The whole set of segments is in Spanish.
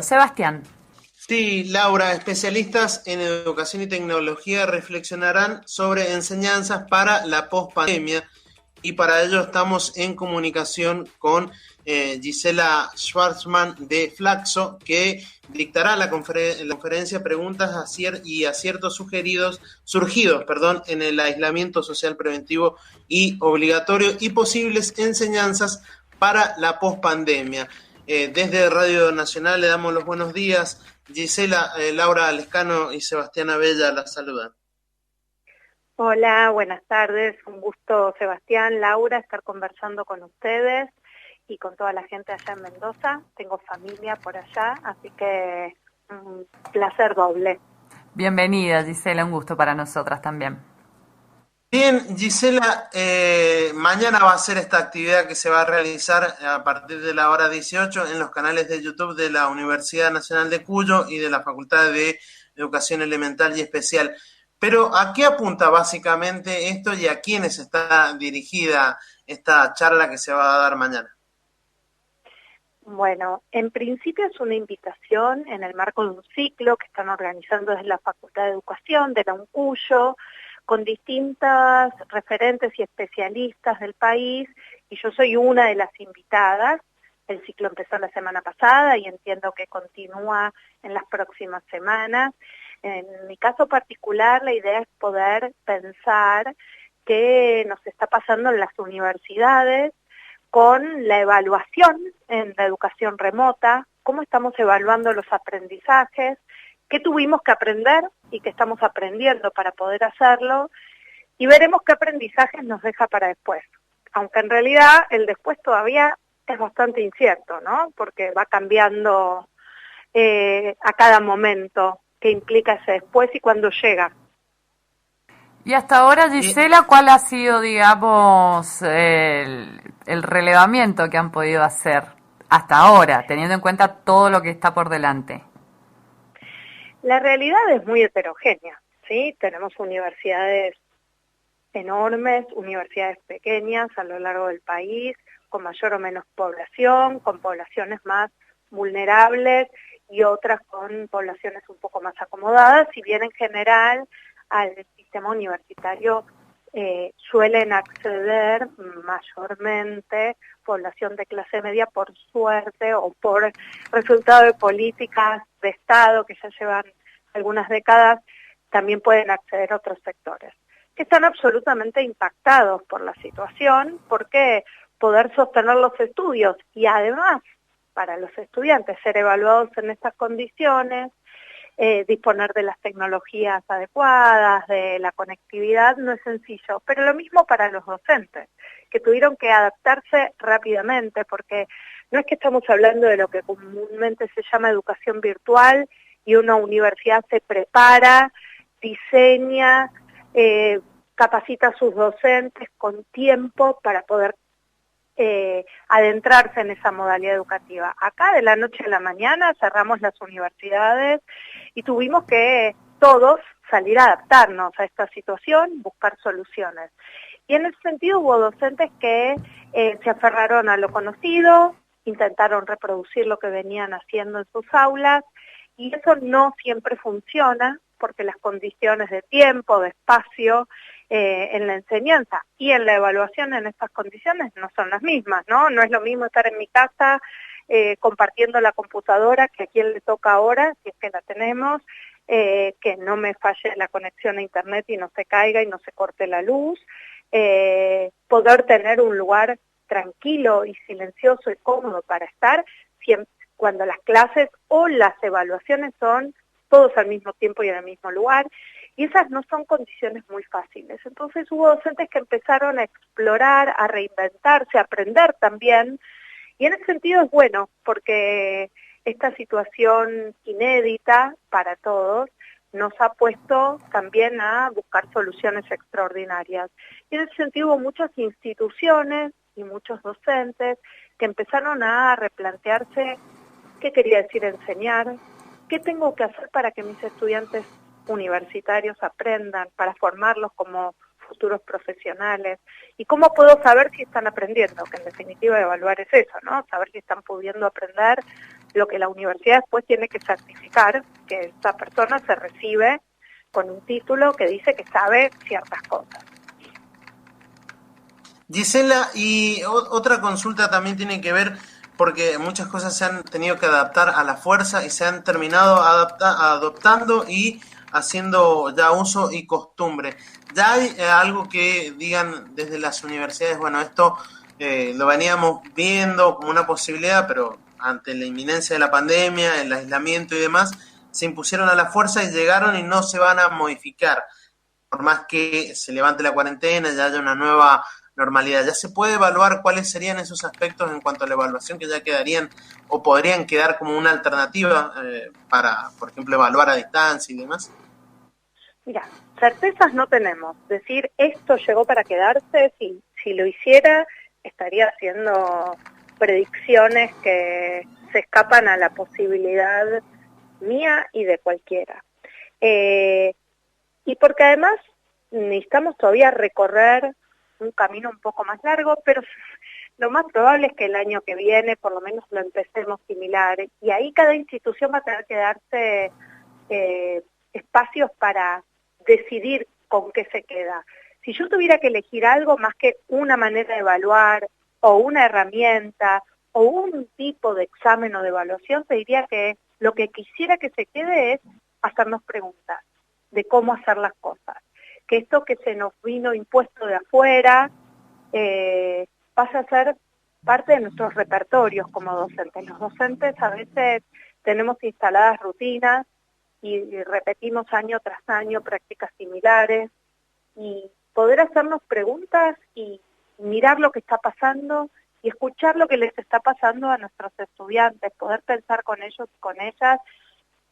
Sebastián. Sí, Laura, especialistas en educación y tecnología reflexionarán sobre enseñanzas para la pospandemia y para ello estamos en comunicación con Gisela Schwarzman de Flaxo, que dictará la conferencia preguntas y aciertos surgidos en el aislamiento social preventivo y obligatorio y posibles enseñanzas para la pospandemia. Desde Radio Nacional le damos los buenos días. Gisela, Laura Lescano y Sebastián Abella la saludan. Hola, buenas tardes. Un gusto, Sebastián, Laura, estar conversando con ustedes y con toda la gente allá en Mendoza. Tengo familia por allá, así que un placer doble. Bienvenida, Gisela, un gusto para nosotras también. Bien, Gisela, mañana va a ser esta actividad que se va a realizar a partir de la hora 18 en los canales de YouTube de la Universidad Nacional de Cuyo y de la Facultad de Educación Elemental y Especial. Pero, ¿a qué apunta básicamente esto y a quiénes está dirigida esta charla que se va a dar mañana? Bueno, en principio es una invitación en el marco de un ciclo que están organizando desde la Facultad de Educación de la UNCUYO, con distintas referentes y especialistas del país, y yo soy una de las invitadas. El ciclo empezó la semana pasada y entiendo que continúa en las próximas semanas. En mi caso particular, la idea es poder pensar qué nos está pasando en las universidades con la evaluación en la educación remota, cómo estamos evaluando los aprendizajes, qué tuvimos que aprender y qué estamos aprendiendo para poder hacerlo, y veremos qué aprendizajes nos deja para después. Aunque en realidad el después todavía es bastante incierto, ¿no? Porque va cambiando a cada momento qué implica ese después y cuándo llega. Y hasta ahora, Gisela, ¿cuál ha sido, digamos, el relevamiento que han podido hacer hasta ahora, teniendo en cuenta todo lo que está por delante? La realidad es muy heterogénea, ¿sí? Tenemos universidades enormes, universidades pequeñas a lo largo del país, con mayor o menos población, con poblaciones más vulnerables y otras con poblaciones un poco más acomodadas, si bien en general al sistema universitario suelen acceder mayormente población de clase media por suerte o por resultado de políticas de Estado que ya llevan algunas décadas, también pueden acceder a otros sectores que están absolutamente impactados por la situación, porque poder sostener los estudios y además para los estudiantes ser evaluados en estas condiciones, disponer de las tecnologías adecuadas, de la conectividad, no es sencillo, pero lo mismo para los docentes, que tuvieron que adaptarse rápidamente, porque no es que estamos hablando de lo que comúnmente se llama educación virtual y una universidad se prepara, diseña, capacita a sus docentes con tiempo para poder adentrarse en esa modalidad educativa. Acá de la noche a la mañana cerramos las universidades y tuvimos que todos salir a adaptarnos a esta situación, buscar soluciones. Y en ese sentido hubo docentes que se aferraron a lo conocido, intentaron reproducir lo que venían haciendo en sus aulas, y eso no siempre funciona porque las condiciones de tiempo, de espacio, en la enseñanza y en la evaluación en estas condiciones no son las mismas, ¿no? No es lo mismo estar en mi casa compartiendo la computadora que a quien le toca ahora, si es que la tenemos, que no me falle la conexión a internet y no se caiga y no se corte la luz, poder tener un lugar tranquilo y silencioso y cómodo para estar cuando las clases o las evaluaciones son todos al mismo tiempo y en el mismo lugar, y esas no son condiciones muy fáciles. Entonces hubo docentes que empezaron a explorar, a reinventarse, a aprender también, y en ese sentido es bueno, porque esta situación inédita para todos nos ha puesto también a buscar soluciones extraordinarias. Y en ese sentido hubo muchas instituciones y muchos docentes que empezaron a replantearse qué quería decir enseñar, qué tengo que hacer para que mis estudiantes universitarios aprendan, para formarlos como futuros profesionales, y cómo puedo saber si están aprendiendo, que en definitiva evaluar es eso, ¿no? Saber si están pudiendo aprender lo que la universidad después tiene que certificar, que esa persona se recibe con un título que dice que sabe ciertas cosas. Gisela, y otra consulta también tiene que ver, porque muchas cosas se han tenido que adaptar a la fuerza y se han terminado adoptando y haciendo ya uso y costumbre. ¿Ya hay algo que digan desde las universidades, bueno, esto lo veníamos viendo como una posibilidad, pero ante la inminencia de la pandemia, el aislamiento y demás, se impusieron a la fuerza y llegaron y no se van a modificar? Por más que se levante la cuarentena y haya una nueva normalidad, ¿ya se puede evaluar cuáles serían esos aspectos en cuanto a la evaluación que ya quedarían o podrían quedar como una alternativa para, por ejemplo, evaluar a distancia y demás? Mira, certezas no tenemos. Decir esto llegó para quedarse, si lo hiciera, estaría haciendo predicciones que se escapan a la posibilidad mía y de cualquiera. Y porque además necesitamos todavía recorrer un camino un poco más largo, pero lo más probable es que el año que viene por lo menos lo empecemos similar. Y ahí cada institución va a tener que darse espacios para decidir con qué se queda. Si yo tuviera que elegir algo más que una manera de evaluar o una herramienta o un tipo de examen o de evaluación, te diría que lo que quisiera que se quede es hacernos preguntas de cómo hacer las cosas. Que esto que se nos vino impuesto de afuera pasa a ser parte de nuestros repertorios como docentes. Los docentes a veces tenemos instaladas rutinas y repetimos año tras año prácticas similares, y poder hacernos preguntas y mirar lo que está pasando y escuchar lo que les está pasando a nuestros estudiantes, poder pensar con ellos y con ellas,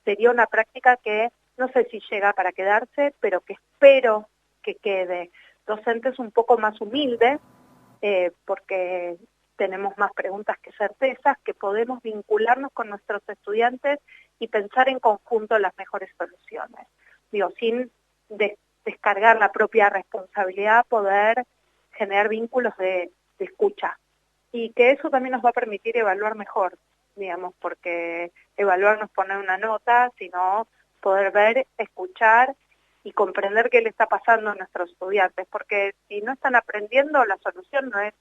sería una práctica que no sé si llega para quedarse, pero que espero que quede. Docentes un poco más humildes, porque tenemos más preguntas que certezas, que podemos vincularnos con nuestros estudiantes y pensar en conjunto las mejores soluciones. Digo, sin descargar la propia responsabilidad, poder generar vínculos de escucha. Y que eso también nos va a permitir evaluar mejor, digamos, porque evaluar no es poner una nota, sino poder ver, escuchar y comprender qué le está pasando a nuestros estudiantes, porque si no están aprendiendo, la solución no es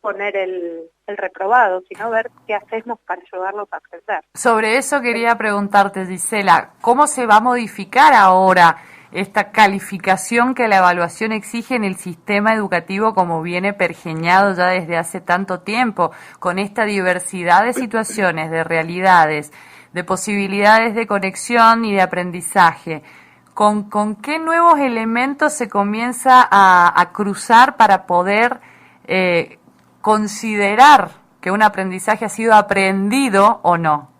poner el reprobado, sino ver qué hacemos para ayudarlos a aprender. Sobre eso quería preguntarte, Gisela, ¿cómo se va a modificar ahora esta calificación que la evaluación exige en el sistema educativo como viene pergeñado ya desde hace tanto tiempo, con esta diversidad de situaciones, de realidades, de posibilidades de conexión y de aprendizaje? ¿Con qué nuevos elementos se comienza a cruzar para poder considerar que un aprendizaje ha sido aprendido o no?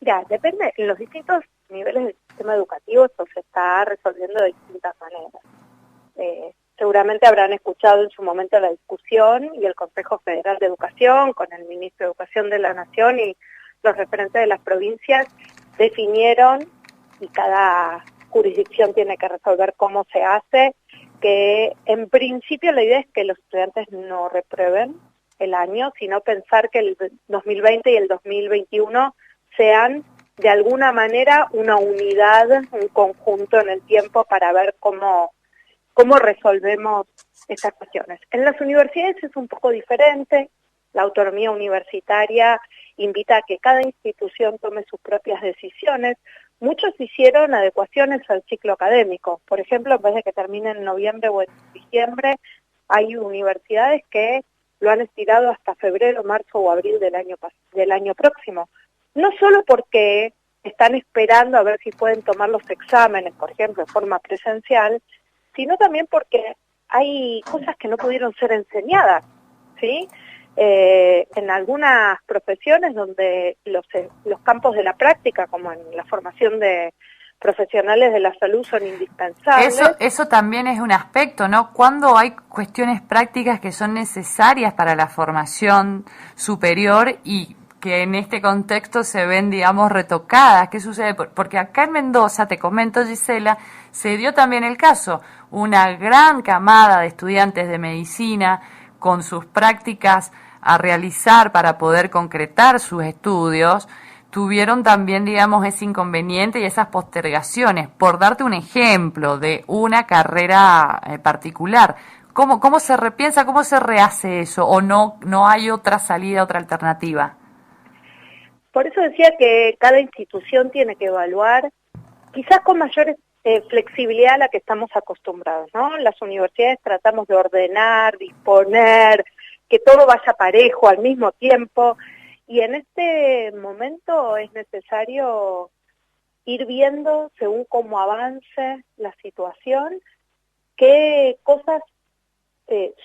Ya, depende, en los distintos niveles del sistema educativo esto se está resolviendo de distintas maneras. Seguramente habrán escuchado en su momento la discusión y el Consejo Federal de Educación con el Ministro de Educación de la Nación y los referentes de las provincias definieron, y cada jurisdicción tiene que resolver cómo se hace, que en principio la idea es que los estudiantes no reprueben el año, sino pensar que el 2020 y el 2021 sean de alguna manera una unidad, un conjunto en el tiempo para ver cómo resolvemos estas cuestiones. En las universidades es un poco diferente, la autonomía universitaria invita a que cada institución tome sus propias decisiones. Muchos hicieron adecuaciones al ciclo académico, por ejemplo, en vez de que termine en noviembre o en diciembre, hay universidades que lo han estirado hasta febrero, marzo o abril del año próximo. No solo porque están esperando a ver si pueden tomar los exámenes, por ejemplo, de forma presencial, sino también porque hay cosas que no pudieron ser enseñadas, ¿sí? En algunas profesiones donde los campos de la práctica, como en la formación de profesionales de la salud, son indispensables. Eso también es un aspecto, ¿no? Cuando hay cuestiones prácticas que son necesarias para la formación superior y que en este contexto se ven, digamos, retocadas. ¿Qué sucede? Porque acá en Mendoza, te comento, Gisela, se dio también el caso. Una gran camada de estudiantes de medicina con sus prácticas a realizar para poder concretar sus estudios, tuvieron también, digamos, ese inconveniente y esas postergaciones. Por darte un ejemplo de una carrera particular, ¿cómo se repiensa, cómo se rehace eso? ¿O no hay otra salida, otra alternativa? Por eso decía que cada institución tiene que evaluar, quizás con mayor flexibilidad a la que estamos acostumbrados, ¿no? Las universidades tratamos de ordenar, disponer, que todo vaya parejo al mismo tiempo, y en este momento es necesario ir viendo, según cómo avance la situación, qué cosas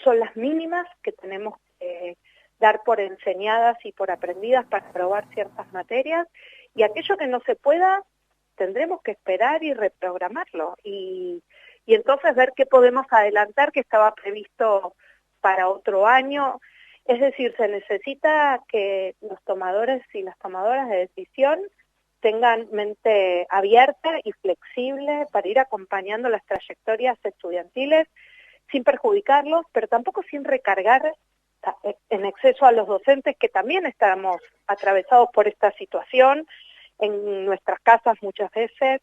son las mínimas que tenemos que dar por enseñadas y por aprendidas para aprobar ciertas materias, y aquello que no se pueda, tendremos que esperar y reprogramarlo, y entonces ver qué podemos adelantar que estaba previsto para otro año. Es decir, se necesita que los tomadores y las tomadoras de decisión tengan mente abierta y flexible para ir acompañando las trayectorias estudiantiles sin perjudicarlos, pero tampoco sin recargar en exceso a los docentes, que también estamos atravesados por esta situación en nuestras casas muchas veces,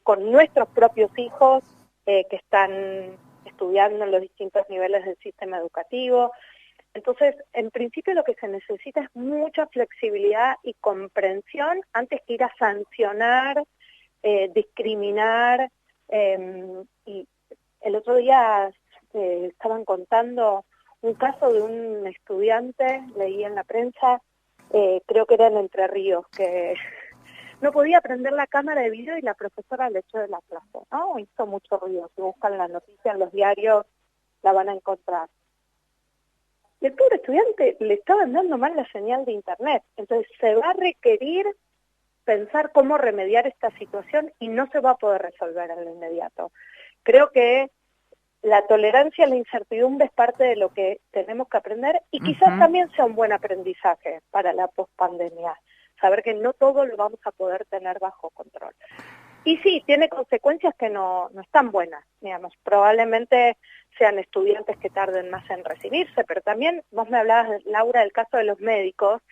con nuestros propios hijos que están estudiando en los distintos niveles del sistema educativo. Entonces, en principio lo que se necesita es mucha flexibilidad y comprensión antes que ir a sancionar, discriminar. Y el otro día estaban contando un caso de un estudiante, leí en la prensa, creo que era en Entre Ríos, que no podía prender la cámara de video y la profesora le echó de la clase, ¿no? Hizo mucho ruido. Si buscan la noticia en los diarios, la van a encontrar. Y el pobre estudiante le estaban dando mal la señal de internet. Entonces se va a requerir pensar cómo remediar esta situación y no se va a poder resolver en lo inmediato. Creo que la tolerancia a la incertidumbre es parte de lo que tenemos que aprender y quizás también sea un buen aprendizaje para la pospandemia. Saber que no todo lo vamos a poder tener bajo control. Y sí, tiene consecuencias que no están buenas, digamos. Probablemente sean estudiantes que tarden más en recibirse, pero también, vos me hablabas, Laura, del caso de los médicos,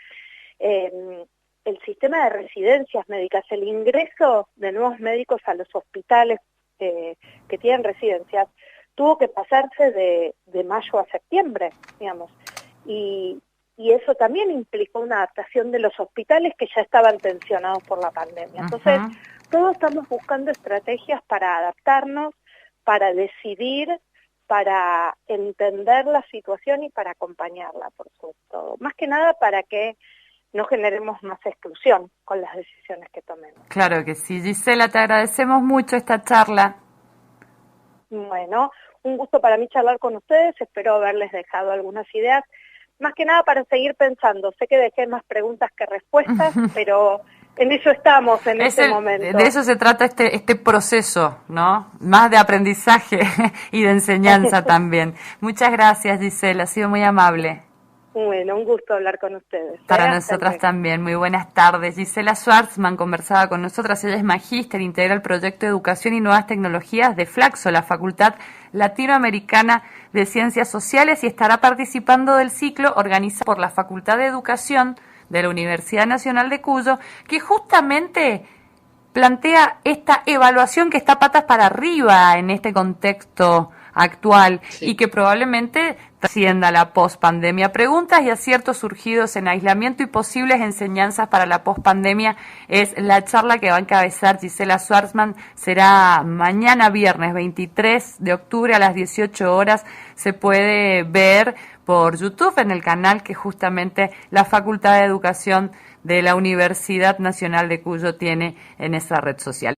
el sistema de residencias médicas, el ingreso de nuevos médicos a los hospitales que tienen residencias, tuvo que pasarse de mayo a septiembre, digamos, y eso también implicó una adaptación de los hospitales que ya estaban tensionados por la pandemia. Entonces, todos estamos buscando estrategias para adaptarnos, para decidir, para entender la situación y para acompañarla, por supuesto. Más que nada para que no generemos más exclusión con las decisiones que tomemos. Claro que sí. Gisela, te agradecemos mucho esta charla. Bueno, un gusto para mí charlar con ustedes, espero haberles dejado algunas ideas, más que nada para seguir pensando. Sé que dejé más preguntas que respuestas, pero en eso estamos en este momento. De eso se trata este proceso, ¿no? Más de aprendizaje y de enseñanza también. Muchas gracias, Gisela, ha sido muy amable. Bueno, un gusto hablar con ustedes. Para nosotras también, muy buenas tardes. Gisela Schwartzman conversaba con nosotras, ella es magíster, integra el proyecto de Educación y Nuevas Tecnologías de Flaxo, la Facultad Latinoamericana de Ciencias Sociales, y estará participando del ciclo organizado por la Facultad de Educación de la Universidad Nacional de Cuyo, que justamente plantea esta evaluación que está patas para arriba en este contexto actual, sí, y que probablemente trascienda la pospandemia. Preguntas y aciertos surgidos en aislamiento y posibles enseñanzas para la pospandemia es la charla que va a encabezar Gisela Schwartzman. Será mañana viernes 23 de octubre a las 18 horas. Se puede ver por YouTube en el canal que justamente la Facultad de Educación de la Universidad Nacional de Cuyo tiene en esa red social.